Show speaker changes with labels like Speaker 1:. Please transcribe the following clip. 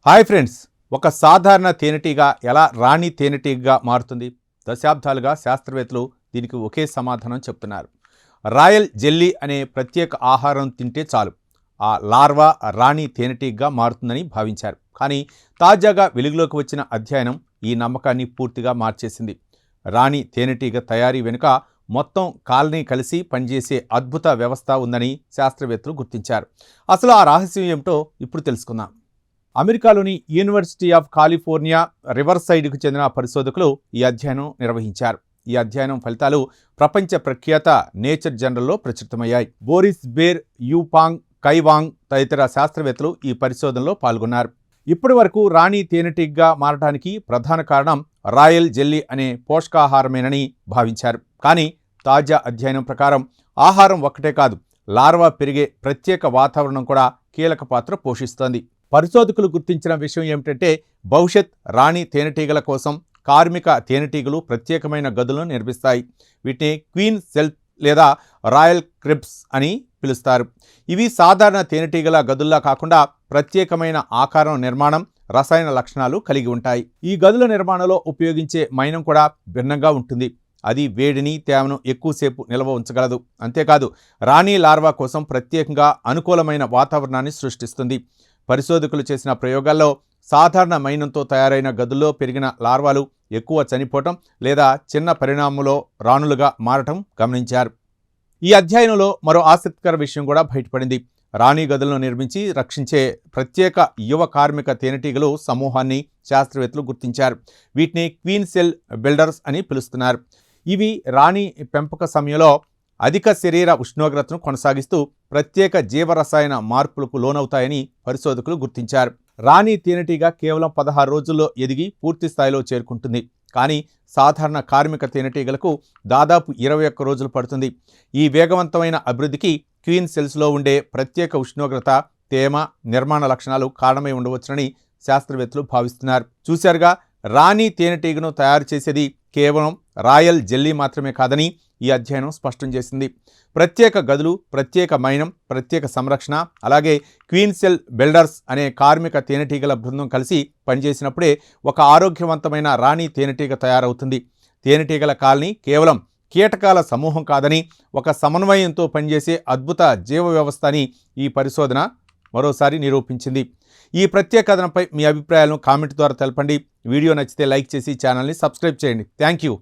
Speaker 1: Hi friends, ఒక సాధారణ తేనెటీగ ఎలా రాణి తేనెటీగగా మారుతుంది? దశాబ్దాలుగా శాస్త్రవేత్తలు దీనికి ఒకే సమాధానం చెప్తున్నారు. రాయల్ జెల్లీ అనే ప్రత్యేక ఆహారం తింటే చాలు ఆ లార్వా రాణి తేనెటీగగా మారుతుందని భావించారు. కానీ తాజాగా వెలుగులోకి వచ్చిన అధ్యయనం ఈ నమ్మకాన్ని పూర్తిగా మార్చేసింది. రాణి తేనెటీగ తయారీ వెనుక మొత్తం కాలనీ కలిసి పనిచేసే అద్భుత వ్యవస్థ ఉందని శాస్త్రవేత్తలు గుర్తించారు. అసలు ఆ రహస్యం ఏమిటో ఇప్పుడు తెలుసుకుందాం. అమెరికాలోని యూనివర్సిటీ ఆఫ్ కాలిఫోర్నియా రివర్సైడ్కు చెందిన పరిశోధకులు ఈ అధ్యయనం నిర్వహించారు. ఈ అధ్యయనం ఫలితాలు ప్రపంచ ప్రఖ్యాత నేచర్ జర్నల్లో ప్రచురితమయ్యాయి. బోరిస్ బేర్, యూపాంగ్, కైవాంగ్ తదితర శాస్త్రవేత్తలు ఈ పరిశోధనలో పాల్గొన్నారు. ఇప్పటి వరకు రాణి తేనెటీగగా మారడానికి ప్రధాన కారణం రాయల్ జెల్లీ అనే పోషకాహారమేనని భావించారు. కానీ తాజా అధ్యయనం ప్రకారం ఆహారం ఒక్కటే కాదు, లార్వా పెరిగే ప్రత్యేక వాతావరణం కూడా కీలక పాత్ర పోషిస్తోంది. పరిశోధకులు గుర్తించిన విషయం ఏమిటంటే, భవిష్యత్ రాణి తేనెటీగల కోసం కార్మిక తేనెటీగలు ప్రత్యేకమైన గదులను నిర్మిస్తాయి. వీటిని క్వీన్ సెల్ లేదా రాయల్ క్రిబ్స్ అని పిలుస్తారు. ఇవి సాధారణ తేనెటీగల గదుల్లా కాకుండా ప్రత్యేకమైన ఆకారం, నిర్మాణం, రసాయన లక్షణాలు కలిగి ఉంటాయి. ఈ గదుల నిర్మాణంలో ఉపయోగించే మైనం కూడా భిన్నంగా ఉంటుంది. అది వేడిని, తేమను ఎక్కువసేపు నిల్వ ఉంచగలదు. అంతేకాదు, రాణి లార్వా కోసం ప్రత్యేకంగా అనుకూలమైన వాతావరణాన్ని సృష్టిస్తుంది. పరిశోధకులు చేసిన ప్రయోగాల్లో సాధారణ మైనంతో తయారైన గదుల్లో పెరిగిన లార్వాలు ఎక్కువ చనిపోవటం లేదా చిన్న పరిణామంలో రాణులుగా మారటం గమనించారు. ఈ అధ్యయనంలో మరో ఆసక్తికర విషయం కూడా బయటపడింది. రాణి గదులను నిర్మించి రక్షించే ప్రత్యేక యువ కార్మిక తేనెటీగలు సమూహాన్ని శాస్త్రవేత్తలు గుర్తించారు. వీటిని క్వీన్ సెల్ బిల్డర్స్ అని పిలుస్తున్నారు. ఇవి రాణి పెంపక సమయంలో అధిక శరీర ఉష్ణోగ్రతను కొనసాగిస్తూ ప్రత్యేక జీవరసాయన మార్పులకు లోనవుతాయని పరిశోధకులు గుర్తించారు. రాణి తేనెటీగ కేవలం 16 రోజుల్లో ఎదిగి పూర్తి స్థాయిలో చేరుకుంటుంది. కానీ సాధారణ కార్మిక తేనెటీగలకు దాదాపు 21 రోజులు పడుతుంది. ఈ వేగవంతమైన అభివృద్ధికి క్వీన్ సెల్స్లో ఉండే ప్రత్యేక ఉష్ణోగ్రత, తేమ, నిర్మాణ లక్షణాలు కారణమై ఉండవచ్చునని శాస్త్రవేత్తలు భావిస్తున్నారు. చూశారుగా, రాణి తేనెటీగను తయారు చేసేది కేవలం రాయల్ జెల్లీ మాత్రమే కాదని ఈ అధ్యయనం స్పష్టం చేసింది. ప్రత్యేక గదులు, ప్రత్యేక మైనం, ప్రత్యేక సంరక్షణ, అలాగే క్వీన్ సెల్ బిల్డర్స్ అనే కార్మిక తేనెటీగల బృందం కలిసి పనిచేసినప్పుడే ఒక ఆరోగ్యవంతమైన రాణి తేనెటీగ తయారవుతుంది. తేనెటీగల కాలనీ కేవలం కీటకాల సమూహం కాదని, ఒక సమన్వయంతో పనిచేసే అద్భుత జీవ వ్యవస్థ అని ఈ పరిశోధన మరోసారి నిరూపించింది. ఈ ప్రత్యేక కథనంపై మీ అభిప్రాయాలను కామెంట్ ద్వారా తెలపండి. వీడియో నచ్చితే లైక్ చేసి ఛానల్ని సబ్స్క్రైబ్ చేయండి. Thank you.